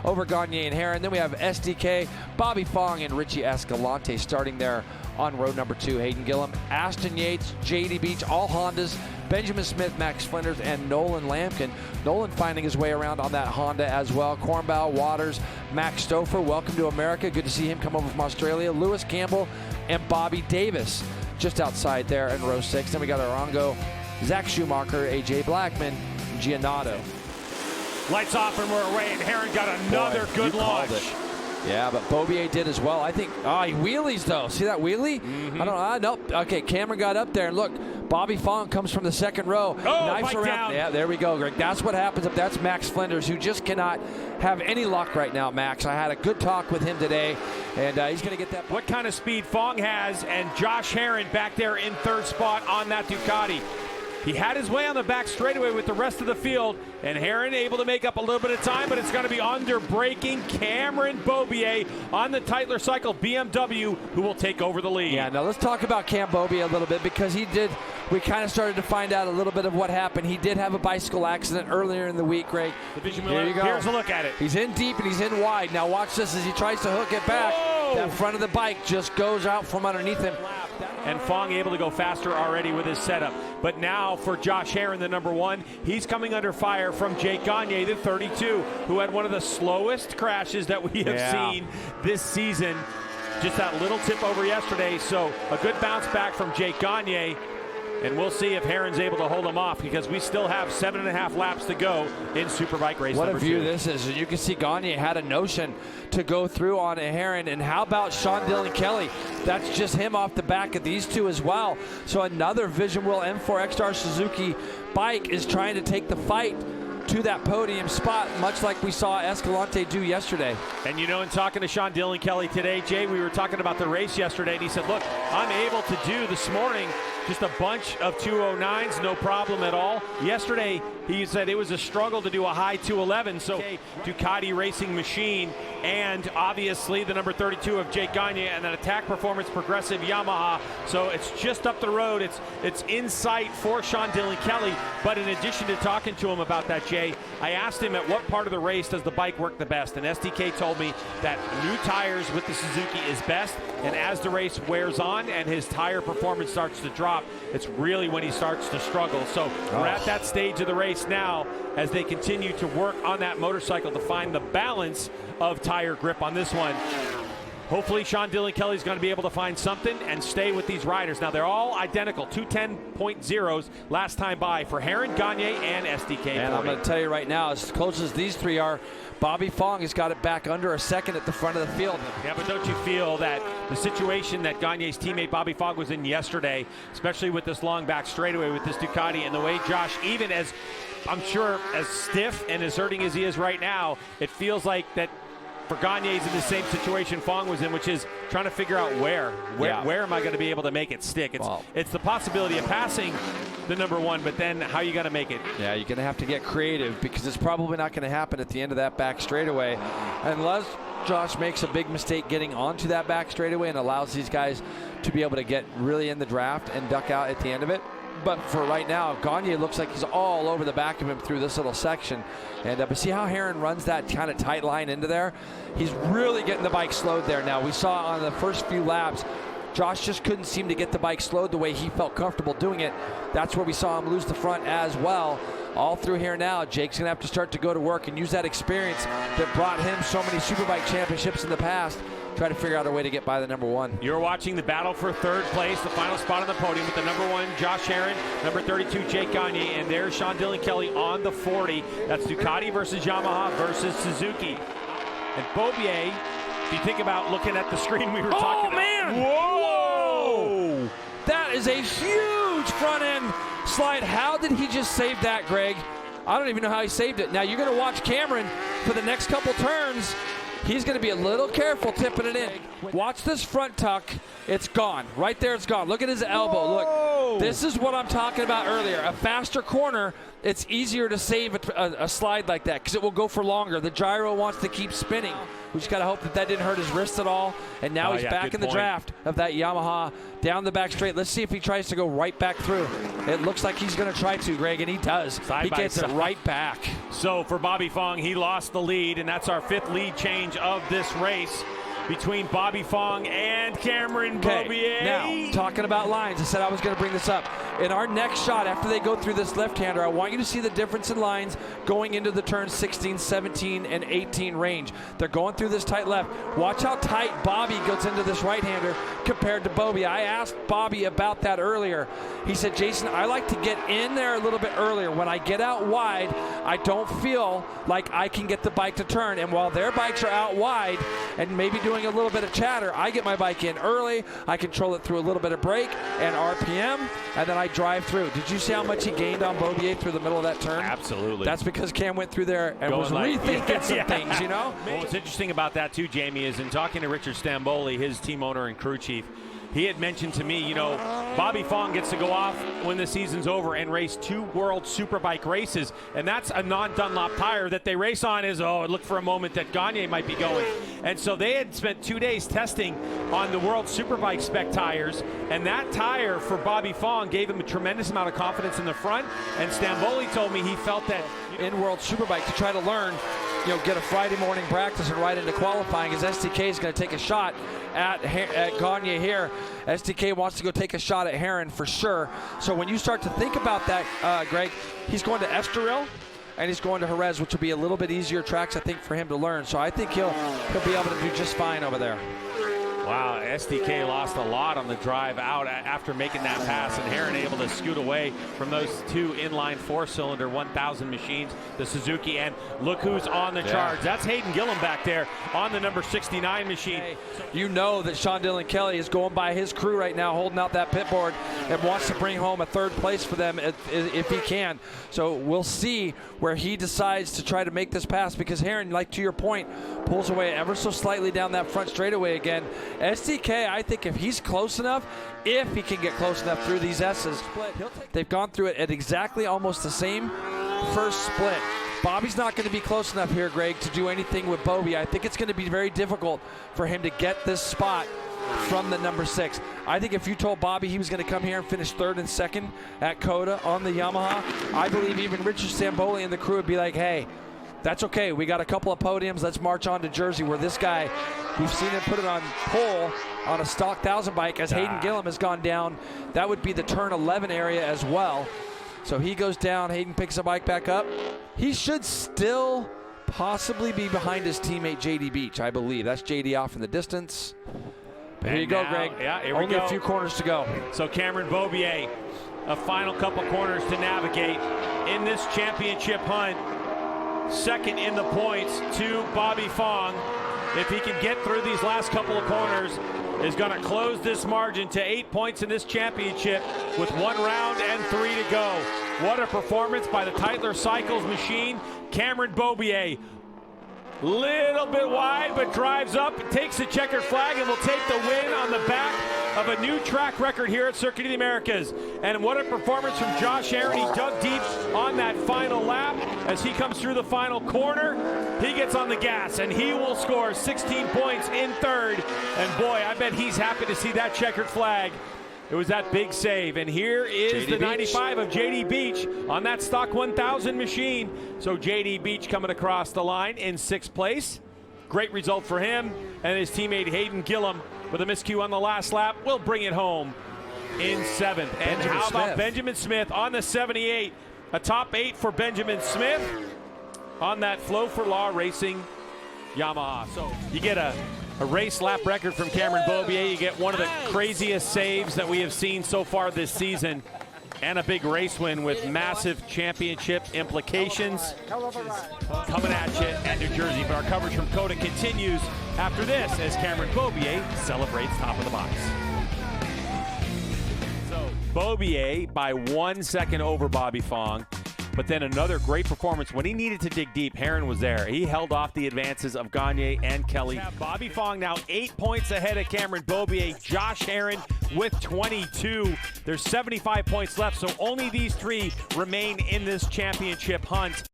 over Gagne and Herrin. Then we have SDK, Bobby Fong, and Richie Escalante starting there on row number 2. Hayden Gillum, Ashton Yates, JD Beach, all Hondas, Benjamin Smith, Max Flinders, and Nolan Lampkin. Nolan finding his way around on that Honda as well. Cornbow, Waters, Max Stouffer, welcome to America. Good to see him come over from Australia. Lewis Campbell and Bobby Davis just outside there in row 6. Then we got Arango, Zach Schumacher, AJ Blackman, Giannato. Lights off and we're away, and Herrin got another good launch. Yeah, but Beaubier did as well. I think, he wheelies though. See that wheelie? Mm-hmm. I don't know. Nope. Okay, Cameron got up there, and look, Bobby Fong comes from the second row. Knifes around. Down. Yeah, there we go, Greg. That's what happens if that's Max Flinders, who just cannot have any luck right now, Max. I had a good talk with him today, and he's going to get that. What kind of speed Fong has, and Josh Herrin back there in third spot on that Ducati. He had his way on the back straightaway with the rest of the field, and Herrin able to make up a little bit of time, but it's going to be under braking Cameron Beaubier on the Tytler Cycle BMW, who will take over the lead. Yeah, now let's talk about Cam Beaubier a little bit, because we kind of started to find out a little bit of what happened. He did have a bicycle accident earlier in the week, Greg. Here you go. Here's a look at it. He's in deep and he's in wide. Now watch this as he tries to hook it back. Whoa! That front of the bike just goes out from underneath him. And Fong able to go faster already with his setup. But now for Josh Herrin, the number 1, he's coming under fire from Jake Gagne, the 32, who had one of the slowest crashes that we have seen this season. Just that little tip over yesterday. So a good bounce back from Jake Gagne. And we'll see if Herrin's able to hold him off, because we still have 7.5 laps to go in Superbike Race what number 2. What a view this is. You can see Gagne had a notion to go through on a Herrin. And how about Sean Dillon Kelly? That's just him off the back of these two as well. So another Vision Wheel M4 X-Star Suzuki bike is trying to take the fight to that podium spot, much like we saw Escalante do yesterday. And you know, in talking to Sean Dillon Kelly today, Jay, we were talking about the race yesterday, and he said, look, I'm able to do this morning just a bunch of 209s, no problem at all. Yesterday, he said it was a struggle to do a high 211, so Ducati racing machine, and obviously the number 32 of Jake Gagne, and an Attack Performance Progressive Yamaha. So it's just up the road. It's in sight for Sean Dillon Kelly. But in addition to talking to him about that, Jay, I asked him at what part of the race does the bike work the best, and SDK told me that new tires with the Suzuki is best, and as the race wears on and his tire performance starts to drop, it's really when he starts to struggle. So we're at that stage of the race now as they continue to work on that motorcycle to find the balance of tire grip on this one. Hopefully Sean Dillon Kelly's going to be able to find something and stay with these riders. Now they're all identical, 210.0s last time by for Herrin, Gagne, and SDK. And I'm going to tell you right now, as close as these three are, Bobby Fong has got it back under a second at the front of the field. Yeah, but don't you feel that the situation that Gagne's teammate Bobby Fong was in yesterday, especially with this long back straightaway with this Ducati, and the way Josh, even as I'm sure as stiff and as hurting as he is right now, it feels like that for Gagne's in the same situation Fong was in, which is trying to figure out where am I going to be able to make it stick. It's the possibility of passing the number 1, but then how are you going to make it? Yeah, you're going to have to get creative, because it's probably not going to happen at the end of that back straightaway unless Josh makes a big mistake getting onto that back straightaway and allows these guys to be able to get really in the draft and duck out at the end of it. But for right now, Gagne looks like he's all over the back of him through this little section. And but see how Herrin runs that kind of tight line into there? He's really getting the bike slowed there now. We saw on the first few laps, Josh just couldn't seem to get the bike slowed the way he felt comfortable doing it. That's where we saw him lose the front as well. All through here now, Jake's going to have to start to go to work and use that experience that brought him so many Superbike championships in the past. Try to figure out a way to get by the number 1. You're watching the battle for third place, the final spot on the podium with the number 1, Josh Herrin, number 32, Jake Gagne, and there's Sean Dillon Kelly on the 40. That's Ducati versus Yamaha versus Suzuki. And Beaubier, if you think about looking at the screen we were talking about. Oh, man! Whoa! That is a huge front end slide. How did he just save that, Greg? I don't even know how he saved it. Now you're going to watch Cameron for the next couple turns. He's going to be a little careful tipping it in. Watch this front tuck. It's gone. Right there, it's gone. Look at his elbow. Look. Whoa! This is what I'm talking about earlier. A faster corner, it's easier to save a slide like that because it will go for longer. The gyro wants to keep spinning. We just got to hope that didn't hurt his wrist at all. And now he's back in the draft of that Yamaha down the back straight. Let's see if he tries to go right back through. It looks like he's going to try to, Greg, and he does. He gets it right back. So for Bobby Fong, he lost the lead, and that's our 5th lead change of this race between Bobby Fong and Cameron Beaubier. Now, talking about lines, I said I was going to bring this up. In our next shot, after they go through this left-hander, I want you to see the difference in lines going into the turn 16, 17, and 18 range. They're going through this tight left. Watch how tight Bobby goes into this right-hander compared to Beaubier. I asked Bobby about that earlier. He said, Jason, I like to get in there a little bit earlier. When I get out wide, I don't feel like I can get the bike to turn. And while their bikes are out wide and maybe doing a little bit of chatter, I get my bike in early. I control it through a little bit of brake and RPM, and then I drive through. Did you see how much he gained on Beaubier through the middle of that turn? Absolutely. That's because Cam went through there and was rethinking some things, you know? Well, what's interesting about that too, Jamie, is in talking to Richard Stamboli, his team owner and crew chief, he had mentioned to me, you know, Bobby Fong gets to go off when the season's over and race 2 World Superbike races, and that's a non-Dunlop tire that they race on is, look for a moment that Gagne might be going. And so they had spent 2 days testing on the World Superbike spec tires, and that tire for Bobby Fong gave him a tremendous amount of confidence in the front, and Stamboli told me he felt that in World Superbike to try to learn, you know, get a Friday morning practice and right into qualifying, as STK is going to take a shot at Gagne here. STK wants to go take a shot at Heron for sure. So when you start to think about that, Greg, he's going to Estoril and he's going to Jerez, which will be a little bit easier tracks, I think, for him to learn. So I think he'll be able to do just fine over there. Wow, SDK lost a lot on the drive out after making that pass, and Heron able to scoot away from those 2 inline 4-cylinder 1000 machines, the Suzuki, and look who's on the charge. That's Hayden Gillum back there on the number 69 machine. You know that Sean Dillon Kelly is going by his crew right now, holding out that pit board, and wants to bring home a 3rd place for them if he can. So we'll see where he decides to try to make this pass, because Heron, like to your point, pulls away ever so slightly down that front straightaway again. SDK, I think if he's close enough, if he can get close enough through these S's, they've gone through it at exactly almost the same first split. Bobby's not going to be close enough here, Greg, to do anything with Beaubier. I think it's going to be very difficult for him to get this spot from the number 6. I think if you told Bobby he was going to come here and finish 3rd and 2nd at Coda on the Yamaha, I believe even Richard Stamboli and the crew would be like, hey, that's okay. We got a couple of podiums. Let's march on to Jersey, where this guy, we've seen him put it on pole on a stock 1000 bike as Hayden Gillum has gone down. That would be the turn 11 area as well. So he goes down. Hayden picks the bike back up. He should still possibly be behind his teammate JD Beach, I believe. That's JD off in the distance. But here you go, Greg. Yeah, here Only we go. A few corners to go. So Cameron Beaubier, a final couple corners to navigate in this championship hunt. 2nd in the points to Bobby Fong. If he can get through these last couple of corners, is going to close this margin to 8 points in this championship with 1 round and 3 to go. What a performance by the Tytler Cycles machine. Cameron Beaubier, little bit wide, but drives up, takes the checkered flag, and will take the win on the back of a new track record here at Circuit of the Americas. And what a performance from Josh Aaron. He dug deep on that final lap. As he comes through the final corner, he gets on the gas, and he will score 16 points in 3rd. And boy, I bet he's happy to see that checkered flag. It was that big save. And here is the 95 of JD Beach on that stock 1000 machine. So JD Beach coming across the line in 6th place. Great result for him, and his teammate Hayden Gillum with a miscue on the last lap will bring it home in 7th. And how about Benjamin Smith on the 78? A top 8 for Benjamin Smith on that Flow for Law Racing Yamaha. So you get a race lap record from Cameron Beaubier. You get one of the craziest saves that we have seen so far this season, and a big race win with massive championship implications. Coming at you at New Jersey, but our coverage from Coda continues after this as Cameron Beaubier celebrates top of the box. So Beaubier by 1 second over Bobby Fong. But then another great performance when he needed to dig deep. Herron was there. He held off the advances of Gagne and Kelly. Bobby Fong now 8 points ahead of Cameron Beaubier. Josh Herron with 22. There's 75 points left, so only these three remain in this championship hunt.